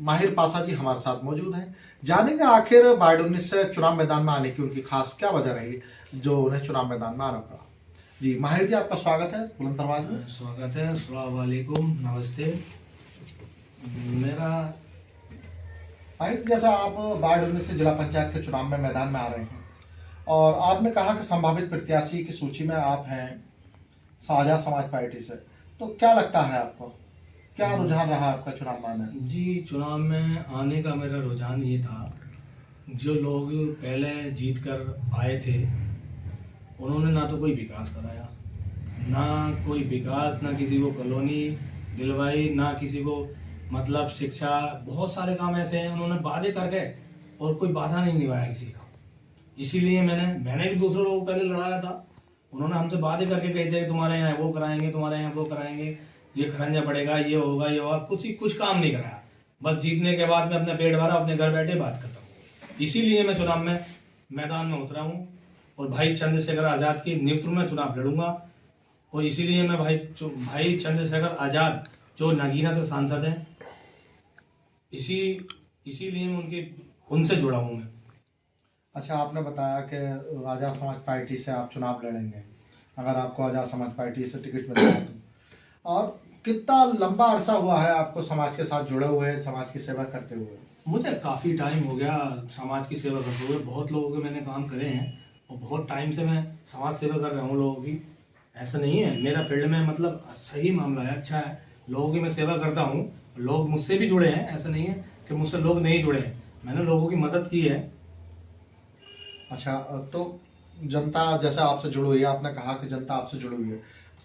माहिर पासा जी हमारे साथ मौजूद हैं। जानेंगे आखिर बाइडेन से चुनाव मैदान में आने की उनकी खास क्या वजह रही जो उन्हें चुनाव मैदान में आना पड़ा। जी माहिर जी, आपका स्वागत है बुलंद आवाज में। स्वागत है। अस्सलाम वालेकुम, नमस्ते। मेरा माहिर, जैसा आप बाइडेन से जिला पंचायत के चुनाव में मैदान में आ रहे हैं और आपने कहा कि संभावित प्रत्याशी की सूची में आप हैं साझा समाज पार्टी से, तो क्या लगता है आपको, क्या रुझान रहा आपका चुनाव में आने में? जी, चुनाव में आने का मेरा रुझान ये था, जो लोग पहले जीत कर आए थे उन्होंने ना तो कोई विकास कराया, ना कोई विकास, ना किसी को कॉलोनी दिलवाई, ना किसी को मतलब शिक्षा। बहुत सारे काम ऐसे हैं उन्होंने वादे कर गए और कोई वादा नहीं निभाया किसी का। इसीलिए मैंने भी दूसरों लोगों को पहले लड़ाया था। उन्होंने हमसे वादे करके कहे थे कि तुम्हारे यहाँ वो कराएंगे, तुम्हारे यहाँ वो कराएंगे, ये खरंजा पड़ेगा, ये होगा, ये होगा। कुछ काम नहीं कराया। बस जीतने के बाद में अपना पेट भरा, अपने घर बैठे बात खत्म। इसीलिए मैं चुनाव में मैदान में उतरा हूँ और भाई चंद्रशेखर आज़ाद की नेतृत्व में चुनाव लड़ूंगा। और इसीलिए मैं भाई चंद्रशेखर आज़ाद जो नगीना से सांसद हैं, इसीलिए मैं उनसे जुड़ा हूँ मैं। अच्छा, आपने बताया कि आज़ाद समाज पार्टी से आप चुनाव लड़ेंगे अगर आपको आज़ाद समाज पार्टी से टिकट मिलता है तो। और कितना लंबा अरसा हुआ है आपको समाज के साथ जुड़े हुए, समाज की सेवा करते हुए? मुझे काफ़ी टाइम हो गया समाज की सेवा करते हुए। बहुत लोगों के मैंने काम करे हैं और बहुत टाइम से मैं समाज सेवा कर रहा हूँ लोगों की। ऐसा नहीं है, मेरा फील्ड में मतलब सही मामला है, अच्छा है। लोगों की मैं सेवा करता हूँ, लोग मुझसे भी जुड़े हैं। ऐसा नहीं है कि मुझसे लोग नहीं जुड़े हैं, मैंने लोगों की मदद की है। अच्छा, तो जनता जैसे आपसे जुड़ी हुई है, आपने कहा कि जनता आपसे जुड़ी हुई है,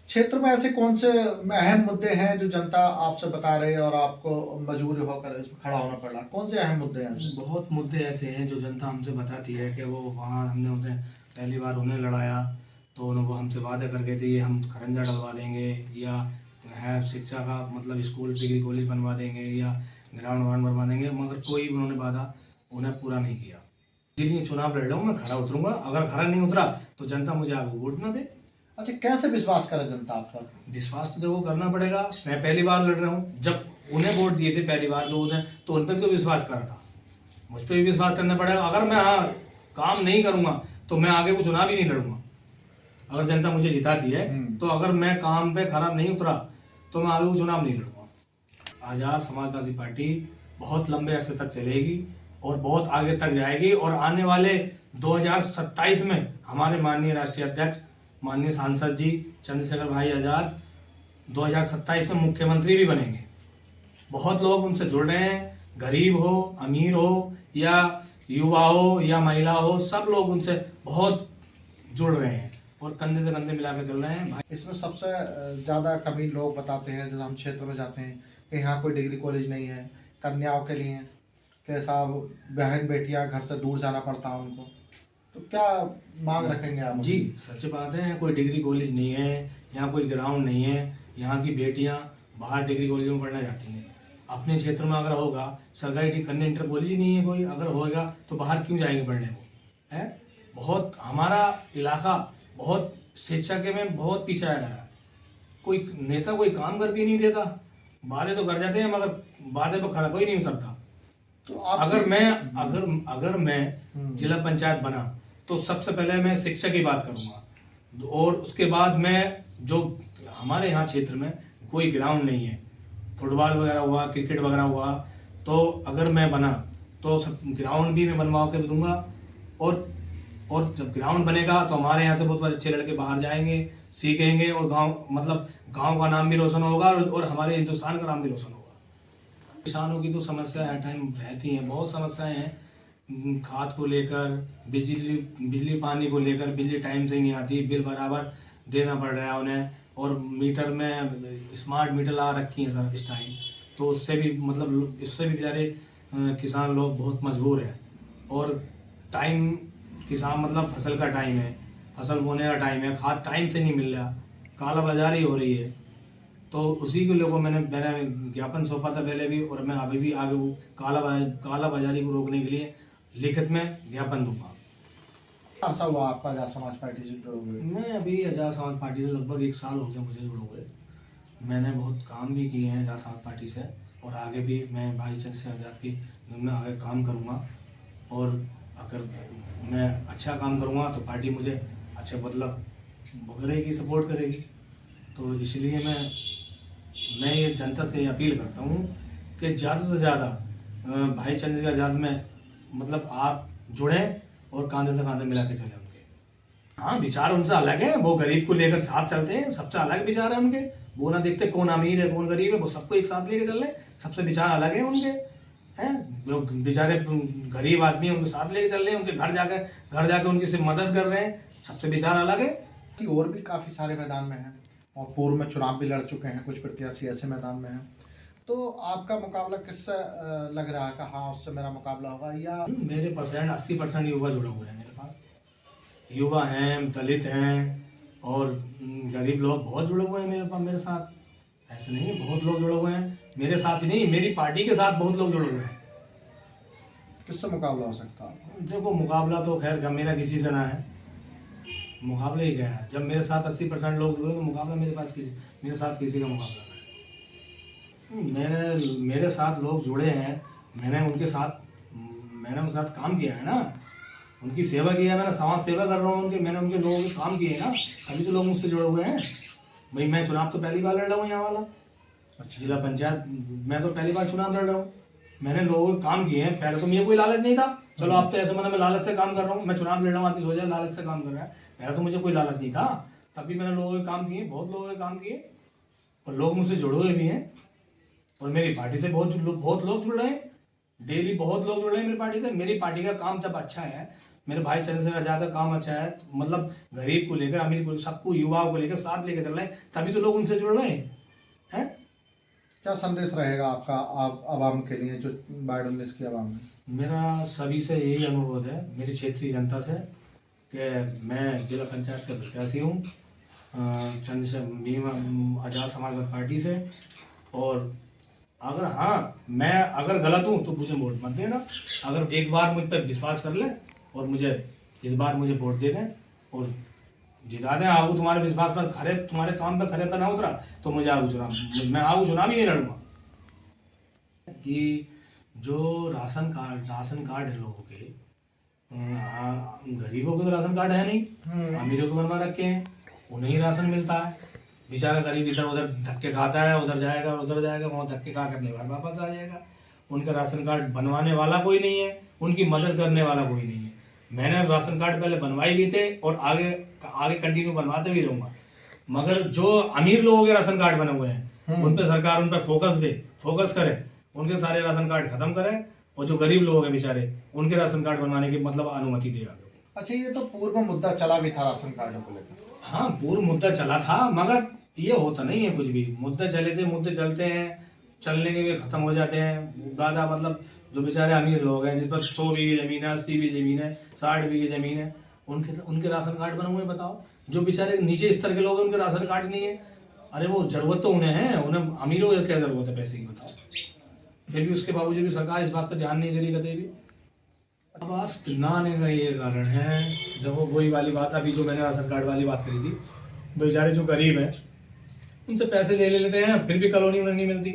क्षेत्र में ऐसे कौन से अहम मुद्दे हैं जो जनता आपसे बता रही है और आपको मजबूर होकर इसमें खड़ा होना पड़ रहा है? कौन से अहम मुद्दे हैं ऐसे? बहुत मुद्दे ऐसे हैं जो जनता हमसे बताती है कि वो वहाँ हमने उन्हें पहली बार उन्हें लड़ाया तो उन्होंने वो हमसे वादा कर गए थे ये हम खरंजा डलवा देंगे, या है शिक्षा का मतलब स्कूल डिग्री कॉलेज बनवा देंगे, या ग्राउंड वाउंड बनवा देंगे, मगर कोई उन्होंने वादा उन्हें पूरा नहीं किया। इसीलिए चुनाव लड़ रहा हूँ, मैं खरा उतरूंगा। अगर खरा नहीं उतरा तो जनता मुझे आगे वोट ना दे। अच्छा, कैसे विश्वास करे जनता आप पर? विश्वास तो देखो करना पड़ेगा। मैं पहली बार लड़ रहा हूँ, जब उन्हें वोट दिए थे पहली बार जो उन्हें, तो उन पर भी तो विश्वास करा था, मुझ पर भी विश्वास करना पड़ेगा। अगर मैं काम नहीं करूंगा तो मैं आगे को चुनाव ही नहीं लड़ूंगा। अगर जनता मुझे जिताती है तो अगर मैं काम पे खराब नहीं उतरा तो मैं आगे को चुनाव नहीं लड़ूंगा। आज़ाद समाजवादी पार्टी बहुत लंबे अरसे तक चलेगी और बहुत आगे तक जाएगी। और आने वाले 2027 में हमारे माननीय राष्ट्रीय अध्यक्ष माननीय सांसद जी चंद्रशेखर भाई आज़ाद 2027 में मुख्यमंत्री भी बनेंगे। बहुत लोग उनसे जुड़ रहे हैं, गरीब हो, अमीर हो, या युवा हो या महिला हो, सब लोग उनसे बहुत जुड़ रहे हैं और कंधे से कंधे मिलाकर चल रहे हैं भाई। इसमें सबसे ज़्यादा कमी लोग बताते हैं, जब हम क्षेत्र में जाते हैं कि यहाँ कोई डिग्री कॉलेज नहीं है कन्याओं के लिए, कि साहब बहन बेटियाँ घर से दूर जाना पड़ता है उनको, तो क्या मांग रखेंगे आप? जी सच बात है, कोई डिग्री कॉलेज नहीं है, यहाँ कोई ग्राउंड नहीं है, यहाँ की बेटियाँ बाहर डिग्री कॉलेज में पढ़ना जाती हैं। अपने क्षेत्र में अगर होगा सरकारी कन्या इंटर कॉलेज ही नहीं है कोई, अगर होगा तो बाहर क्यों जाएंगे पढ़ने को, है। बहुत हमारा इलाका बहुत शिक्षा के में बहुत पीछे आ रहा है। कोई नेता कोई काम करके नहीं देता, वादे तो कर जाते हैं मगर वादे पर खरा कोई नहीं उतरता। तो आप अगर मैं जिला पंचायत बना तो सबसे पहले मैं शिक्षा की बात करूंगा और उसके बाद मैं जो हमारे यहाँ क्षेत्र में कोई ग्राउंड नहीं है, फुटबॉल वगैरह हुआ, क्रिकेट वगैरह हुआ, तो अगर मैं बना तो सब ग्राउंड भी मैं बनवा के दूंगा। और जब ग्राउंड बनेगा तो हमारे यहाँ से बहुत अच्छे लड़के बाहर जाएंगे, सीखेंगे और गांव का नाम भी रोशन होगा और हमारे हिंदुस्तान का नाम भी रोशन होगा। किसानों की तो समस्या हर टाइम रहती हैं, बहुत समस्याएं हैं। खाद को लेकर, बिजली पानी को लेकर, बिजली टाइम से ही नहीं आती, बिल बराबर देना पड़ रहा है उन्हें। और मीटर में स्मार्ट मीटर ला रखी हैं सर इस टाइम, तो उससे भी मतलब इससे भी बेचारे किसान लोग बहुत मजबूर हैं। और टाइम किसान मतलब फसल का टाइम है, फसल बोने का टाइम है, खाद टाइम से नहीं मिल रहा, काला बाजारी हो रही है। तो उसी के लोगों मैंने ज्ञापन सौंपा था पहले भी, और मैं अभी भी आगे वो काला बाजारी को रोकने के लिए लिखित में ज्ञापन दूंगा। अरसा हुआ आपका आज़ाद समाज पार्टी से जुड़े हुए? मैं अभी आज़ाद समाज पार्टी से लगभग 1 साल हो गया मुझे जुड़े हुए। मैंने बहुत काम भी किए हैं आज़ाद समाज पार्टी से और आगे भी मैं भाई चंद्रशेखर आज़ाद की में आगे काम करूँगा। और अगर मैं अच्छा काम करूँगा तो पार्टी मुझे अच्छा मतलब वो करेगी, सपोर्ट करेगी। तो इसलिए मैं ये जनता से अपील करता हूँ कि ज़्यादा से ज़्यादा भाई चंद्रशेखर आज़ाद में मतलब आप जुड़ें और कांधे से कांधे मिला के चलें उनके। हाँ, विचार उनसे अलग है, वो गरीब को लेकर साथ चलते हैं, सबसे अलग विचार है उनके। वो ना देखते कौन अमीर है कौन गरीब है, वो सबको एक साथ लेके चल रहे हैं, सबसे विचार अलग है उनके। हैं जो बेचारे गरीब आदमी है उनको साथ लेके चल रहे हैं, उनके घर जाकर उनकी से मदद कर रहे हैं, सबसे विचार अलग है। कि और भी काफ़ी सारे मैदान में हैं और पूर्व में चुनाव भी लड़ चुके हैं, कुछ प्रत्याशी ऐसे मैदान में हैं, तो आपका मुकाबला किससे लग रहा है कि हाँ उससे मेरा मुकाबला होगा? या मेरे 80% युवा जुड़े हुए हैं मेरे पास। युवा हैं, दलित हैं और गरीब लोग बहुत जुड़े हुए हैं मेरे साथ। ऐसे नहीं है, बहुत लोग जुड़े हुए हैं मेरे साथ ही नहीं, मेरी पार्टी के साथ बहुत लोग जुड़े हुए हैं। किससे मुकाबला हो सकता है? देखो, मुकाबला तो खैर मेरा किसी से ना है, मुकाबला ही क्या है। जब मेरे साथ 80% लोग जुड़े तो मुकाबला मेरे साथ किसी का मुकाबला नहीं है। मेरे साथ लोग जुड़े हैं, मैंने उनके साथ काम किया है ना, उनकी सेवा की है, मैंने समाज सेवा कर रहा हूँ मैंने उनके लोगों के काम किए हैं ना, अभी तो लोग मुझसे जुड़े हुए हैं। भाई मैं चुनाव तो पहली बार लड़ रहा हूँ यहाँ वाला, जिला पंचायत मैं तो पहली बार चुनाव लड़ रहा हूँ। मैंने लोगों के काम किए हैं, पहले तो मुझे कोई लालच नहीं था। चलो आप तो ऐसे मैं लालच से काम कर रहा हूँ, मैं चुनाव लड़ रहा हूँ, आदमी सोच जाए लालच से काम कर रहा है, पहले तो मुझे कोई लालच नहीं था। तभी मैंने लोगों के काम किए, बहुत लोगों के काम किए और लोग मुझसे जुड़े हुए भी हैं। और मेरी पार्टी से बहुत लोग जुड़ रहे हैं, डेली बहुत लोग जुड़ रहे हैं मेरी पार्टी से। मेरी पार्टी का काम तब अच्छा है, मेरे भाई चंद्रशेखर आज़ाद का काम अच्छा है, मतलब गरीब को लेकर अमीर को सबको युवाओं को लेकर साथ लेकर चल रहे हैं, तभी तो लोग उनसे जुड़ रहे हैं। क्या संदेश रहेगा आपका आप आवाम के लिए जो बाढ़ 19 की आवाम है? मेरा सभी से यही अनुरोध है, मेरी क्षेत्रीय जनता से, कि मैं जिला पंचायत का प्रत्याशी हूँ चंद्रशेखर आज़ाद समाजवादी पार्टी से। और अगर गलत हूँ तो मुझे वोट मत देना। अगर एक बार मुझ पर विश्वास कर ले और इस बार मुझे वोट दे दें और जिता दें, आगू तुम्हारे विश्वास पर तुम्हारे काम पे खरे पे ना उतरा तो मैं आगू चुनाव ही नहीं लड़ूंगा। कि जो राशन कार्ड है लोगों के, गरीबों के तो राशन कार्ड है नहीं, अमीरों को बनवा रखे हैं, उन्हें ही राशन मिलता है। बेचारा गरीब इधर उधर धक्के खाता है, उधर जाएगा वहाँ धक्के खा कर अपने घर वापस आ जाएगा। उनका राशन कार्ड बनवाने वाला कोई नहीं है, उनकी मदद करने वाला कोई नहीं है। मैंने राशन कार्ड पहले बनवाए भी थे और आगे कंटिन्यू बनवाते भी रहूँगा। मगर जो अमीर लोगों के राशन कार्ड बने हुए हैं उन पर सरकार उन पर फोकस करे, उनके सारे राशन कार्ड खत्म करे और जो गरीब लोग हैं बेचारे उनके राशन कार्ड बनवाने की मतलब अनुमति दे आगे। अच्छा, ये तो पूर्व मुद्दा चला भी था राशन कार्ड को लेकर। हाँ, पूर्व मुद्दा चला था, मगर ये होता नहीं है कुछ भी। मुद्दे चलते हैं, चलने के भी खत्म हो जाते हैं। ज़्यादा मतलब जो बेचारे अमीर लोग हैं जिस पर 100 बीघे जमीन है, 80 बीघे जमीन है, 60 बीघे जमीन है, उनके राशन कार्ड बने हुए हैं। बताओ, जो बेचारे नीचे स्तर के लोग हैं उनके राशन कार्ड नहीं है। अरे वो जरूरत तो उन्हें है, उन्हें अमीरों को क्या जरूरत है पैसे की, बताओ। फिर भी उसके बावजूद भी सरकार इस बात पर ध्यान नहीं दे रही कभी भी। आवास ना आने का ये कारण है, जब वो वही वाली बात, अभी जो मैंने राशन कार्ड वाली बात करी थी, बेचारे जो गरीब हैं उनसे पैसे ले लेते हैं, फिर भी कॉलोनी उन्हें नहीं मिलती।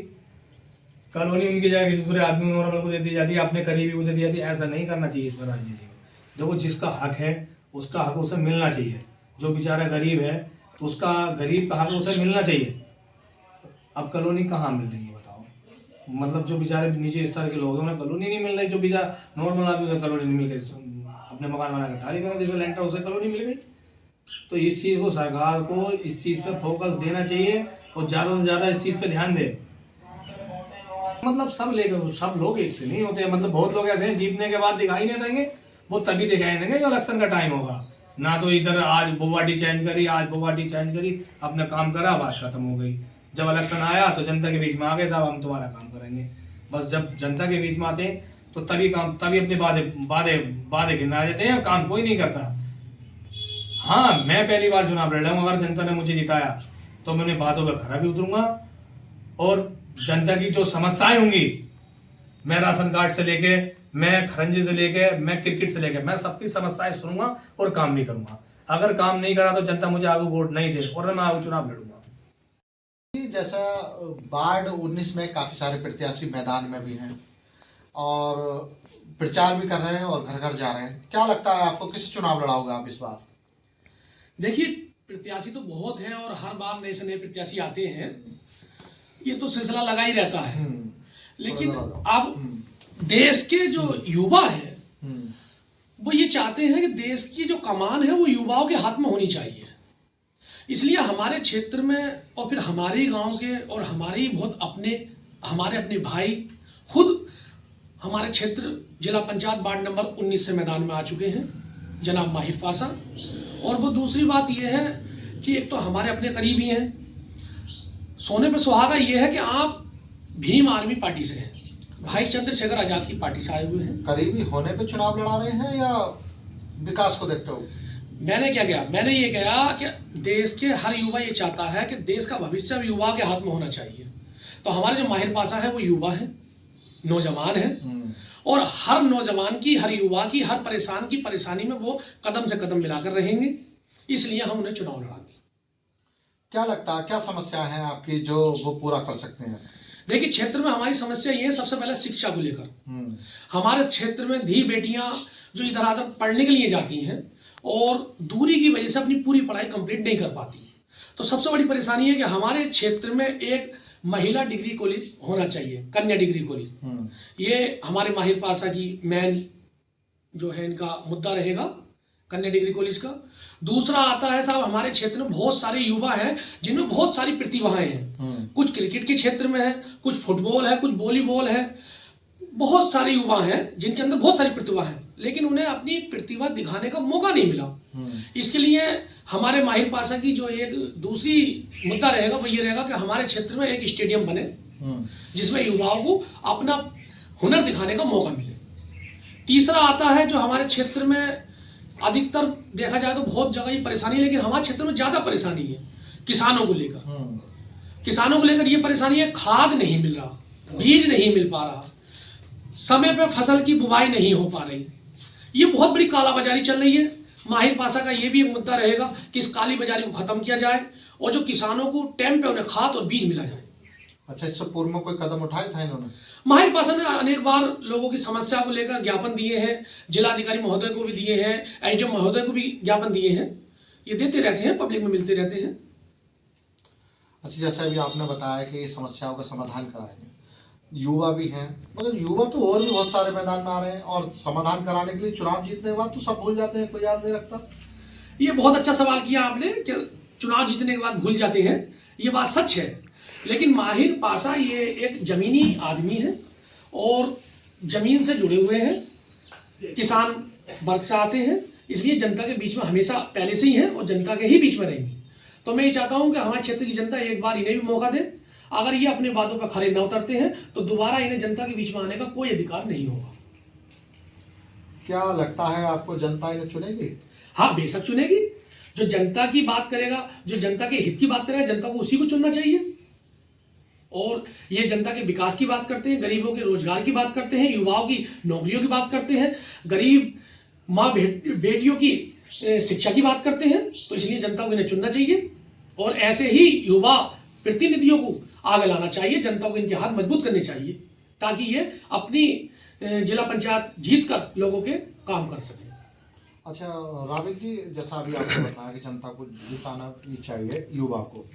कॉलोनी उनकी जगह किसी दूसरे आदमी नॉर्मल को दे दी जाती है, अपने करीबी को दे दी जाती है। ऐसा नहीं करना चाहिए इसमें राजनीति में। देखो, जिसका हक है उसका हक उसे मिलना चाहिए। जो बेचारा गरीब है तो उसका गरीब का हक उसे मिलना चाहिए। अब कॉलोनी कहाँ मिल रही है बताओ? मतलब जो बेचारे नीचे स्तर के लोग हैं उन्हें कॉलोनी नहीं मिल रही, जो बेचारा नॉर्मल आदमी उसे कॉलोनी नहीं मिल गई, अपने मकान बना कर खाली करें, जिसमें लेंटर उसे कॉलोनी मिल गई। तो इस चीज़ को सरकार को इस चीज़ पे फोकस देना चाहिए और ज़्यादा से ज़्यादा इस चीज़ पे ध्यान दे। मतलब सब लोग एक से नहीं होते, मतलब बहुत लोग ऐसे हैं जीतने के बाद दिखाई नहीं देंगे, वो तभी दिखाई देंगे जब इलेक्शन का टाइम होगा। ना तो इधर आज बोवाटी चेंज करी, अपना काम करा, बात खत्म हो गई। जब इलेक्शन आया तो जनता के बीच में आ गए, साहब हम तुम्हारा काम करेंगे। बस जब जनता के बीच में आते तो तभी अपने वादे गिना देते हैं, काम कोई नहीं करता। हाँ, मैं पहली बार चुनाव लड़ रहा हूँ, अगर जनता ने मुझे जिताया तो मैंने बातों पर खरा भी उतरूंगा और जनता की जो समस्याएं होंगी, मैं राशन कार्ड से लेके, मैं खरंजे से लेके, मैं क्रिकेट से लेके, मैं सबकी समस्याएं सुनूंगा और काम भी करूंगा। अगर काम नहीं करा तो जनता मुझे आगे वोट नहीं दे और मैं आगे चुनाव लड़ूंगा। जैसा वार्ड 19 में काफी सारे प्रत्याशी मैदान में भी हैं और प्रचार भी कर रहे हैं और घर घर जा रहे हैं। क्या लगता है आपको, किस चुनाव लड़ाओगे आप इस बार? देखिए, प्रत्याशी तो बहुत हैं और हर बार नए से नए प्रत्याशी आते हैं, ये तो सिलसिला लगा ही रहता है। लेकिन अब देश के जो युवा हैं वो ये चाहते हैं कि देश की जो कमान है वो युवाओं के हाथ में होनी चाहिए। इसलिए हमारे क्षेत्र में और फिर हमारे ही गांव के और हमारे ही बहुत हमारे अपने भाई खुद हमारे क्षेत्र जिला पंचायत वार्ड नंबर 19 से मैदान में आ चुके हैं, जनाब माहिर पासा। और वो दूसरी बात ये है कि एक तो हमारे अपने करीबी हैं, सोने पे सुहागा ये है कि आप भीम आर्मी पार्टी से हैं, भाई चंद्रशेखर आजाद की पार्टी से आए हुए हैं। करीबी होने पे चुनाव लड़ा रहे हैं या विकास को देखते हो? मैंने क्या किया, मैंने ये कहा कि देश के हर युवा ये चाहता है कि देश का भविष्य भी युवा के हाथ में होना चाहिए। तो हमारे जो माहिर पासा है वो युवा है, नौजवान है, और हर नौजवान की, हर युवा की, हर परेशान की परेशानी में वो कदम से कदम मिलाकर रहेंगे, इसलिए हम उन्हें चुनाव लड़ाएंगे। क्या लगता है, क्या समस्या है आपकी जो वो पूरा कर सकते हैं? देखिए, क्षेत्र में हमारी समस्या ये है, सबसे पहले शिक्षा को लेकर। हमारे क्षेत्र में धी बेटियां जो इधर आधर पढ़ने के लिए जाती हैं और दूरी की वजह से अपनी पूरी पढ़ाई कंप्लीट नहीं कर पाती। तो सबसे बड़ी परेशानी है कि हमारे क्षेत्र में एक महिला डिग्री कॉलेज होना चाहिए, कन्या डिग्री कॉलेज। ये हमारे माहिर पासा की मेन जो है इनका मुद्दा रहेगा, कन्या डिग्री कॉलेज का। दूसरा आता है साहब, हमारे क्षेत्र में बहुत सारे युवा हैं जिनमें बहुत सारी प्रतिभाएं हैं। कुछ क्रिकेट के क्षेत्र में है, कुछ फुटबॉल है, कुछ वॉलीबॉल है। बहुत सारे युवा हैं जिनके अंदर बहुत सारी प्रतिभा है, लेकिन उन्हें अपनी प्रतिभा दिखाने का मौका नहीं मिला। इसके लिए हमारे माहिर पासा की जो एक दूसरी मुद्दा रहेगा वो ये रहेगा कि हमारे क्षेत्र में एक स्टेडियम बने जिसमें युवाओं को अपना हुनर दिखाने का मौका मिले। तीसरा आता है जो हमारे क्षेत्र में अधिकतर देखा जाए तो बहुत जगह ये परेशानी है, लेकिन हमारे क्षेत्र में ज्यादा परेशानी है किसानों को लेकर। किसानों को लेकर ये परेशानी है, खाद नहीं मिल रहा, बीज नहीं मिल पा रहा, समय पे फसल की बुवाई नहीं हो पा रही। ये बहुत बड़ी कालाबाजारी चल रही है। माहिर पासा का ये भी एक मुद्दा रहेगा कि इस काली बाजारी को खत्म किया जाए और जो किसानों को टाइम पे उन्हें खाद और बीज मिला जाए। अच्छा, इससे पूर्व में कोई कदम उठाए था इन्होंने? माहिर पासा ने अनेक बार लोगों की समस्या को लेकर ज्ञापन दिए हैं, जिलाधिकारी महोदय को भी दिए हैं, एसडीएम महोदय को भी ज्ञापन दिए हैं। ये देते रहते हैं, पब्लिक में मिलते रहते हैं। अच्छा, जैसे अभी आपने बताया कि समस्याओं का समाधान कराएंगे, युवा भी हैं, मगर युवा तो और भी बहुत सारे मैदान में आ रहे हैं और समाधान कराने के लिए चुनाव जीतने के बाद तो सब भूल जाते हैं, कोई याद नहीं रखता। ये बहुत अच्छा सवाल किया आपने कि चुनाव जीतने के बाद भूल जाते हैं, ये बात सच है। लेकिन माहिर पासा ये एक जमीनी आदमी है और जमीन से जुड़े हुए हैं, किसान वर्ग से आते हैं, इसलिए जनता के बीच में हमेशा पहले से ही हैं और जनता के ही बीच में रहेंगी। तो मैं ये चाहता हूं कि हमारे क्षेत्र की जनता एक बार इन्हें भी मौका दे। अगर ये अपने वादों पर खरे न उतरते हैं तो दोबारा इन्हें जनता के बीच में आने का कोई अधिकार नहीं होगा। क्या लगता है आपको, जनता इन्हें चुनेगी? हाँ, बेशक चुनेगी। जो जनता की बात करेगा, जो जनता के हित की बात करेगा, जनता को उसी को चुनना चाहिए। और ये जनता के विकास की बात करते हैं, गरीबों के रोजगार की बात करते हैं, युवाओं की नौकरियों की बात करते हैं, गरीब माँ बेटियों की शिक्षा की बात करते हैं। तो इसलिए जनता को इन्हें चुनना चाहिए और ऐसे ही युवा प्रतिनिधियों को आगे लाना चाहिए, जनता को इनके हाथ मजबूत करने चाहिए ताकि ये अपनी जिला पंचायत जीत कर लोगों के काम कर सकें। अच्छा राबिक जी, जैसा अभी आपने बताया कि जनता को जिताना ही चाहिए युवा को,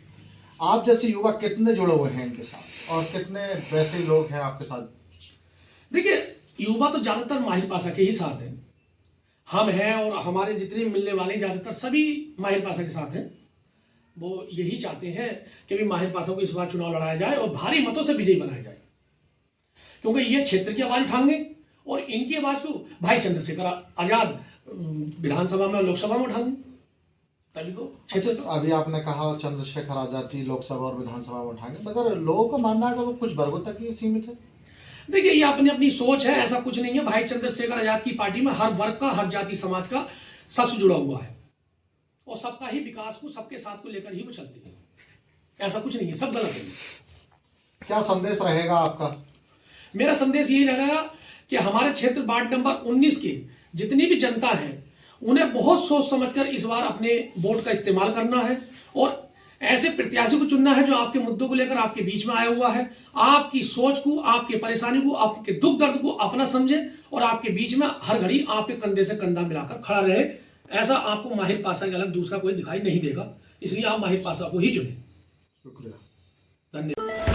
आप जैसे युवा कितने जुड़े हुए हैं इनके साथ और कितने वैसे लोग हैं आपके साथ? देखिए, युवा तो ज्यादातर माहिर पासा के ही साथ हैं, हम हैं और हमारे जितने मिलने वाले ज्यादातर सभी माहिर पासा के साथ हैं। वो यही चाहते हैं कि भी माहिर पासा को इस बार चुनाव लड़ाया जाए और भारी मतों से विजयी बनाया जाए, क्योंकि ये क्षेत्र की आवाज उठाएंगे और इनकी आवाज को भाई चंद्रशेखर आजाद विधानसभा में और लोकसभा में उठाएंगे, तभी तो क्षेत्र। अभी आपने कहा चंद्रशेखर आजाद जी लोकसभा और विधानसभा में उठाएंगे, मगर लोगों का मानना है कि वो कुछ वर्गों तक ही सीमित है। देखिए, ये अपनी अपनी सोच है, ऐसा कुछ नहीं है। भाई चंद्रशेखर आजाद की पार्टी में हर वर्ग का, हर जाति समाज का शख्स जुड़ा हुआ है और सबका ही विकास को, सबके साथ को लेकर ही वो चलते हैं। ऐसा कुछ नहीं है, सब गलत है। क्या संदेश रहेगा आपका? मेरा संदेश यही रहेगा कि हमारे क्षेत्र वार्ड नंबर 19 की जितनी भी जनता है उन्हें बहुत सोच समझकर इस बार अपने वोट का इस्तेमाल करना है और ऐसे प्रत्याशी को चुनना है जो आपके मुद्दों को लेकर आपके बीच में आया हुआ है, आपकी सोच को, आपकी परेशानी को, आपके दुख दर्द को अपना समझे और आपके बीच में हर घड़ी आपके कंधे से कंधा मिलाकर खड़ा रहे। ऐसा आपको माहिर पासा के अलग दूसरा कोई दिखाई नहीं देगा, इसलिए आप माहिर पासा को ही चुनें। शुक्रिया। धन्यवाद।